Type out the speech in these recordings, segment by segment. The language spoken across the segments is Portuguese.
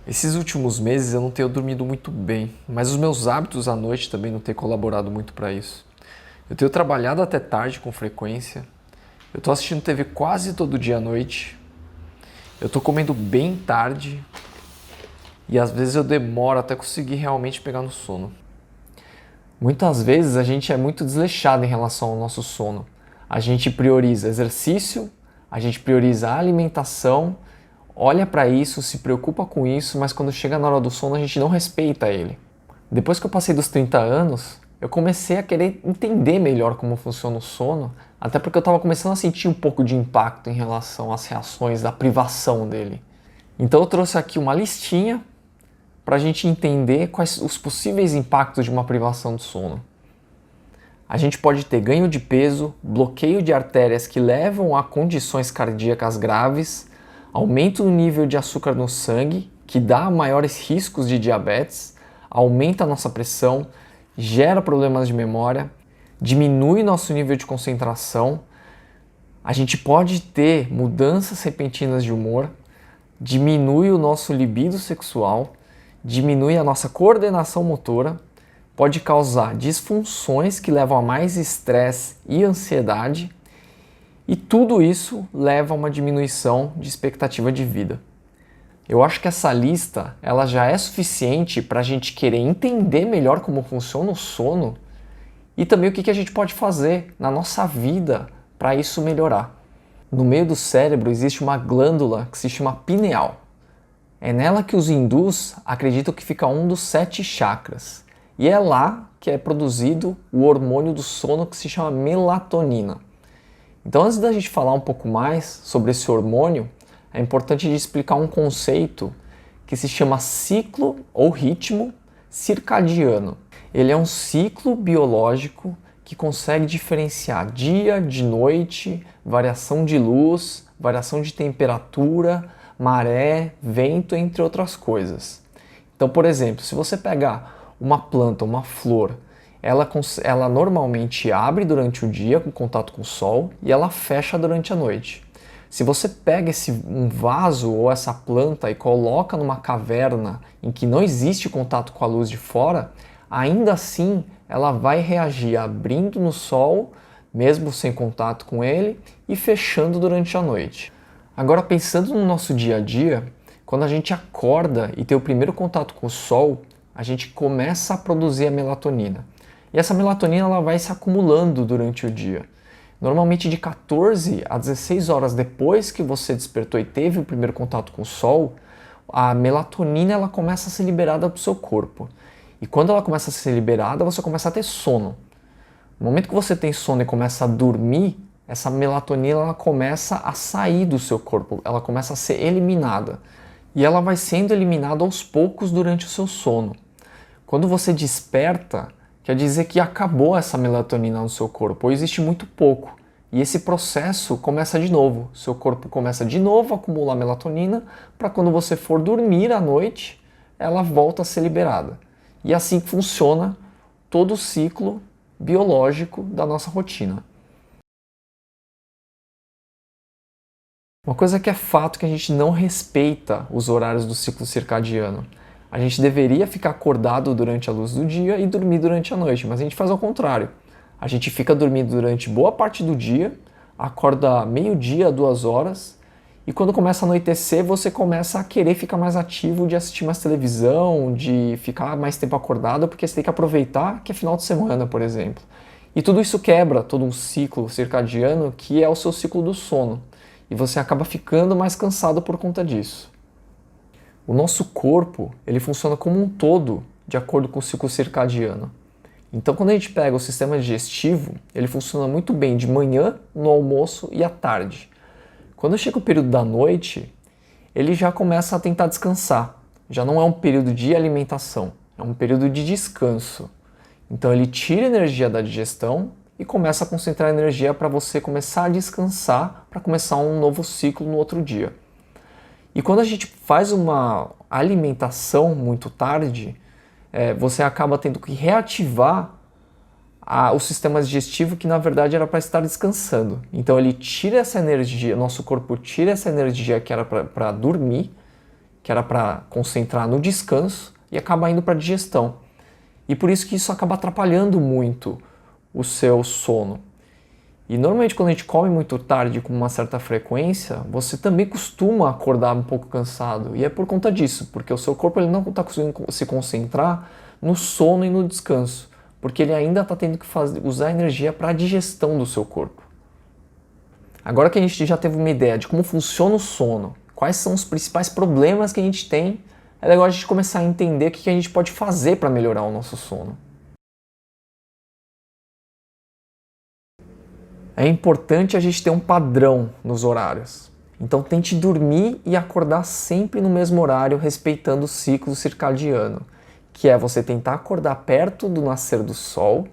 Esses últimos meses eu não tenho dormido muito bem, mas os meus hábitos à noite também não têm colaborado muito para isso. Eu tenho trabalhado até tarde com frequência, eu estou assistindo TV quase todo dia à noite, eu estou comendo bem tarde e às vezes eu demoro até conseguir realmente pegar no sono. Muitas vezes a gente é muito desleixado em relação ao nosso sono. A gente prioriza exercício, a gente prioriza a alimentação, olha para isso, se preocupa com isso, mas quando chega na hora do sono a gente não respeita ele. Depois que eu passei dos 30 anos, eu comecei a querer entender melhor como funciona o sono, até porque eu estava começando a sentir um pouco de impacto em relação às reações da privação dele. Então eu trouxe aqui uma listinha para a gente entender quais os possíveis impactos de uma privação do sono. A gente pode ter ganho de peso, bloqueio de artérias que levam a condições cardíacas graves, aumento do nível de açúcar no sangue, que dá maiores riscos de diabetes, aumenta a nossa pressão, gera problemas de memória, diminui nosso nível de concentração. A gente pode ter mudanças repentinas de humor, diminui o nosso libido sexual, diminui a nossa coordenação motora, pode causar disfunções que levam a mais estresse e ansiedade, e tudo isso leva a uma diminuição de expectativa de vida. Eu acho que essa lista ela já é suficiente para a gente querer entender melhor como funciona o sono e também o que a gente pode fazer na nossa vida para isso melhorar. No meio do cérebro existe uma glândula que se chama pineal. É nela que os hindus acreditam que fica um dos 7 chakras. E é lá que é produzido o hormônio do sono que se chama melatonina. Então, antes da gente falar um pouco mais sobre esse hormônio, é importante explicar um conceito que se chama ciclo ou ritmo circadiano. Ele é um ciclo biológico que consegue diferenciar dia de noite, variação de luz, variação de temperatura, maré, vento, entre outras coisas. Então, por exemplo, se você pegar uma planta, uma flor, ela normalmente abre durante o dia com contato com o sol e ela fecha durante a noite. Se você pega um vaso ou essa planta e coloca numa caverna em que não existe contato com a luz de fora, ainda assim ela vai reagir abrindo no sol, mesmo sem contato com ele, e fechando durante a noite. Agora, pensando no nosso dia a dia, quando a gente acorda e tem o primeiro contato com o sol, a gente começa a produzir a melatonina. E essa melatonina ela vai se acumulando durante o dia. Normalmente de 14 a 16 horas depois que você despertou e teve o primeiro contato com o sol, a melatonina ela começa a ser liberada para o seu corpo. E quando ela começa a ser liberada, você começa a ter sono. No momento que você tem sono e começa a dormir, essa melatonina ela começa a sair do seu corpo, ela começa a ser eliminada. E ela vai sendo eliminada aos poucos durante o seu sono. Quando você desperta, quer dizer que acabou essa melatonina no seu corpo, ou existe muito pouco. E esse processo começa de novo. Seu corpo começa de novo a acumular melatonina para quando você for dormir à noite, ela volta a ser liberada. E assim funciona todo o ciclo biológico da nossa rotina. Uma coisa que é fato é que a gente não respeita os horários do ciclo circadiano. A gente deveria ficar acordado durante a luz do dia e dormir durante a noite, mas a gente faz ao contrário. A gente fica dormindo durante boa parte do dia, acorda meio-dia, 2 horas, e quando começa a anoitecer, você começa a querer ficar mais ativo de assistir mais televisão, de ficar mais tempo acordado, porque você tem que aproveitar que é final de semana, por exemplo. E tudo isso quebra todo um ciclo circadiano que é o seu ciclo do sono. E você acaba ficando mais cansado por conta disso. O nosso corpo, ele funciona como um todo, de acordo com o ciclo circadiano. Então, quando a gente pega o sistema digestivo, ele funciona muito bem de manhã, no almoço e à tarde. Quando chega o período da noite, ele já começa a tentar descansar. Já não é um período de alimentação, é um período de descanso. Então, ele tira energia da digestão e começa a concentrar energia para você começar a descansar, para começar um novo ciclo no outro dia. E quando a gente faz uma alimentação muito tarde, você acaba tendo que reativar o sistema digestivo que na verdade era para estar descansando. Então ele tira essa energia, nosso corpo tira essa energia que era para dormir, que era para concentrar no descanso, e acaba indo para a digestão. E por isso que isso acaba atrapalhando muito o seu sono. E normalmente quando a gente come muito tarde com uma certa frequência, você também costuma acordar um pouco cansado. E é por conta disso, porque o seu corpo ele não está conseguindo se concentrar no sono e no descanso, porque ele ainda está tendo que usar energia para a digestão do seu corpo. Agora que a gente já teve uma ideia de como funciona o sono, quais são os principais problemas que a gente tem, é legal a gente começar a entender o que a gente pode fazer para melhorar o nosso sono. É importante a gente ter um padrão nos horários. Então tente dormir e acordar sempre no mesmo horário, respeitando o ciclo circadiano, que é você tentar acordar perto do nascer do sol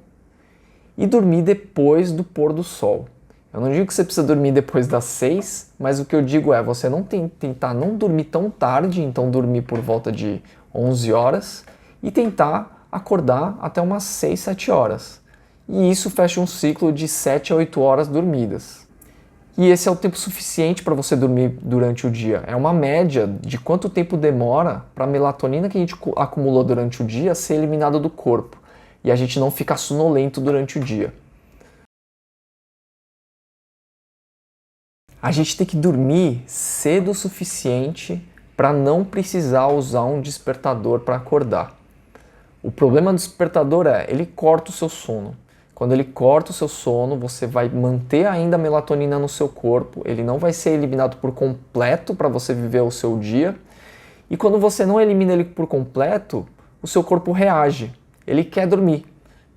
e dormir depois do pôr do sol. Eu não digo que você precisa dormir depois das 6, mas o que eu digo é você não tentar não dormir tão tarde, então dormir por volta de 11 horas e tentar acordar até umas 6, 7 horas. E isso fecha um ciclo de 7 a 8 horas dormidas. E esse é o tempo suficiente para você dormir durante o dia. É uma média de quanto tempo demora para a melatonina que a gente acumulou durante o dia ser eliminada do corpo e a gente não ficar sonolento durante o dia. A gente tem que dormir cedo o suficiente para não precisar usar um despertador para acordar. O problema do despertador é, ele corta o seu sono. Quando ele corta o seu sono, você vai manter ainda a melatonina no seu corpo, ele não vai ser eliminado por completo para você viver o seu dia. E quando você não elimina ele por completo, o seu corpo reage, ele quer dormir.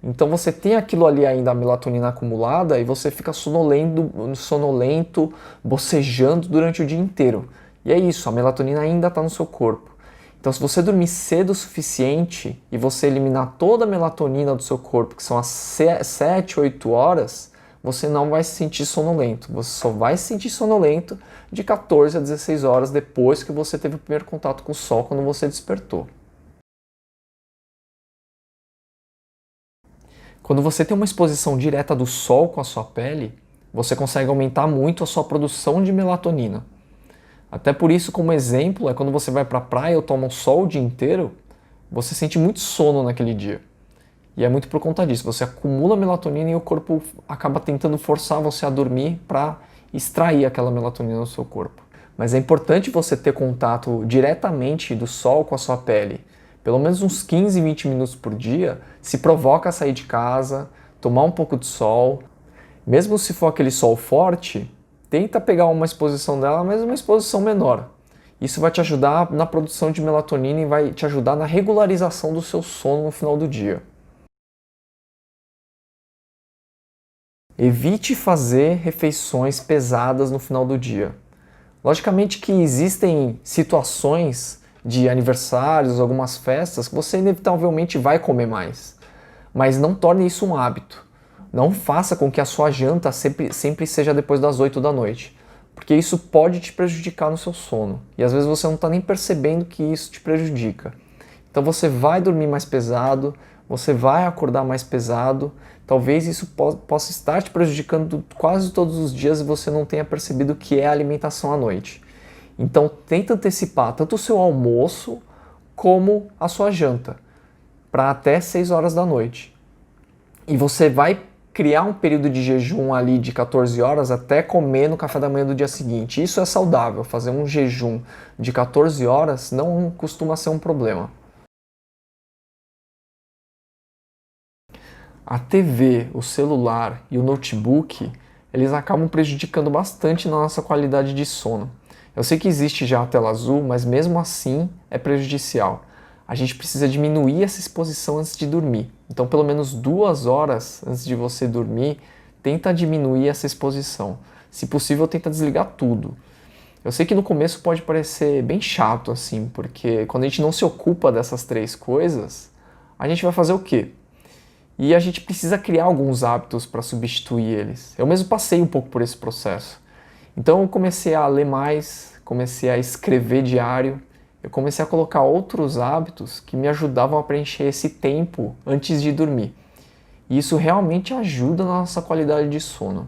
Então você tem aquilo ali ainda, a melatonina acumulada, e você fica sonolento, bocejando durante o dia inteiro. E é isso, a melatonina ainda está no seu corpo. Então se você dormir cedo o suficiente e você eliminar toda a melatonina do seu corpo, que são as 7, 8 horas, você não vai se sentir sonolento. Você só vai se sentir sonolento de 14 a 16 horas depois que você teve o primeiro contato com o sol, quando você despertou. Quando você tem uma exposição direta do sol com a sua pele, você consegue aumentar muito a sua produção de melatonina. Até por isso, como exemplo, é quando você vai para a praia ou toma um sol o dia inteiro, você sente muito sono naquele dia. E é muito por conta disso, você acumula melatonina e o corpo acaba tentando forçar você a dormir para extrair aquela melatonina do seu corpo. Mas é importante você ter contato diretamente do sol com a sua pele. Pelo menos uns 15, 20 minutos por dia, se provoca a sair de casa, tomar um pouco de sol. Mesmo se for aquele sol forte, tenta pegar uma exposição dela, mas uma exposição menor. Isso vai te ajudar na produção de melatonina e vai te ajudar na regularização do seu sono no final do dia. Evite fazer refeições pesadas no final do dia. Logicamente que existem situações de aniversários, algumas festas, que você inevitavelmente vai comer mais. Mas não torne isso um hábito. Não faça com que a sua janta sempre seja depois das 8 da noite, porque isso pode te prejudicar no seu sono. E às vezes você não está nem percebendo que isso te prejudica. Então você vai dormir mais pesado, você vai acordar mais pesado, talvez isso possa estar te prejudicando quase todos os dias e você não tenha percebido o que é a alimentação à noite. Então tenta antecipar tanto o seu almoço como a sua janta, para até 6 horas da noite. E você vai criar um período de jejum ali de 14 horas até comer no café da manhã do dia seguinte. Isso é saudável, fazer um jejum de 14 horas não costuma ser um problema. A TV, o celular e o notebook, eles acabam prejudicando bastante na nossa qualidade de sono. Eu sei que existe já a tela azul, mas mesmo assim é prejudicial. A gente precisa diminuir essa exposição antes de dormir. Então, pelo menos 2 horas antes de você dormir, tenta diminuir essa exposição. Se possível, tenta desligar tudo. Eu sei que no começo pode parecer bem chato assim, porque quando a gente não se ocupa dessas 3 coisas, a gente vai fazer o quê? E a gente precisa criar alguns hábitos para substituir eles. Eu mesmo passei um pouco por esse processo. Então eu comecei a ler mais, comecei a escrever diário, eu comecei a colocar outros hábitos que me ajudavam a preencher esse tempo antes de dormir. E isso realmente ajuda na nossa qualidade de sono.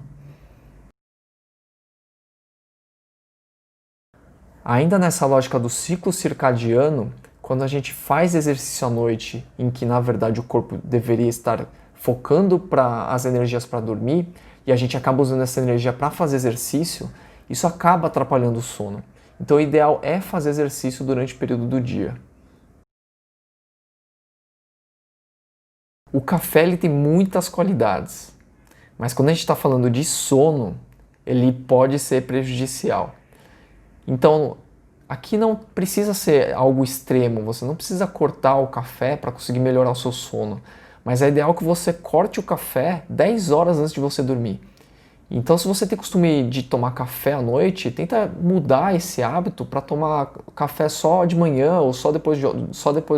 Ainda nessa lógica do ciclo circadiano, quando a gente faz exercício à noite, em que na verdade o corpo deveria estar focando para as energias para dormir, e a gente acaba usando essa energia para fazer exercício, isso acaba atrapalhando o sono. Então o ideal é fazer exercício durante o período do dia. O café ele tem muitas qualidades, mas quando a gente está falando de sono, ele pode ser prejudicial. Então, aqui não precisa ser algo extremo, você não precisa cortar o café para conseguir melhorar o seu sono, mas é ideal que você corte o café 10 horas antes de você dormir. Então, se você tem costume de tomar café à noite, tenta mudar esse hábito para tomar café só de manhã ou só depois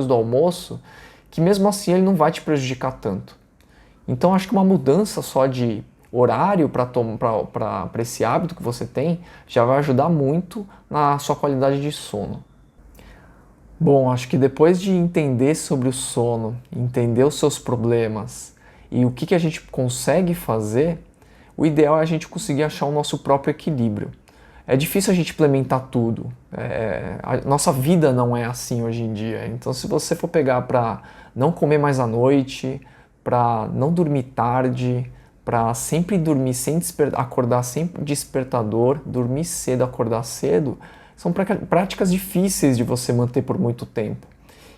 do almoço, que mesmo assim ele não vai te prejudicar tanto. Então, acho que uma mudança só de horário para esse hábito que você tem já vai ajudar muito na sua qualidade de sono. Bom, acho que depois de entender sobre o sono, entender os seus problemas e o que a gente consegue fazer, o ideal é a gente conseguir achar o nosso próprio equilíbrio. É difícil a gente implementar tudo. A nossa vida não é assim hoje em dia. Então, se você for pegar para não comer mais à noite, para não dormir tarde, para sempre dormir sem acordar sem despertador, dormir cedo, acordar cedo, são práticas difíceis de você manter por muito tempo.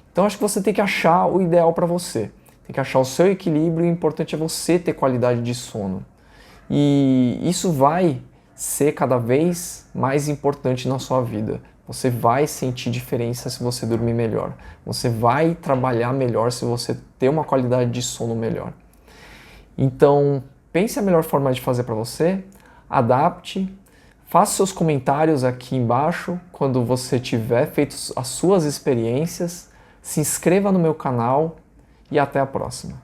Então, acho que você tem que achar o ideal para você. Tem que achar o seu equilíbrio e o importante é você ter qualidade de sono. E isso vai ser cada vez mais importante na sua vida. Você vai sentir diferença se você dormir melhor. Você vai trabalhar melhor se você ter uma qualidade de sono melhor. Então, pense a melhor forma de fazer para você, adapte, faça seus comentários aqui embaixo quando você tiver feito as suas experiências, se inscreva no meu canal e até a próxima.